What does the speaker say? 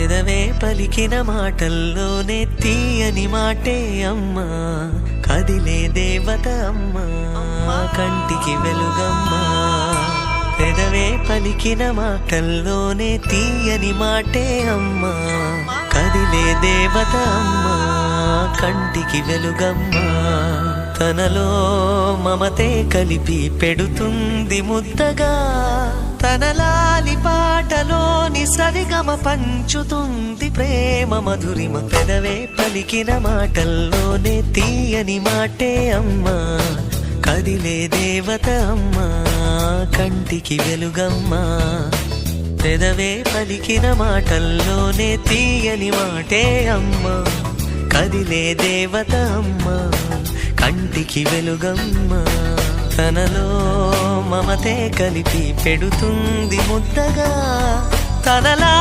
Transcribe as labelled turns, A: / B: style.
A: పెదవే పలికిన మాటల్లోనే తీయని మాటే అమ్మా, కదిలే దేవత అమ్మా, కంటికి వెలుగమ్మా. పెదవే పలికిన మాటల్లోనే తీయని మాటే అమ్మా, కదిలే దేవత అమ్మా, కంటికి వెలుగమ్మా. తనలో మమతే కలిపి పెడుతుంది ముద్దగా, తన లాలి పాటలోని సరిగమ పంచుతుంది ప్రేమ మధురిమ. పెదవే పలికిన మాటల్లోనే తీయని మాటే అమ్మా, కదిలే దేవత అమ్మా, కంటికి వెలుగమ్మా. పెదవే పలికిన మాటల్లోనే తీయని మాటే అమ్మా, కదిలే దేవత అమ్మా, కంటికి వెలుగమ్మా. తనలో మమతే కలిపి పెడుతుంది ముద్దగా, తనలా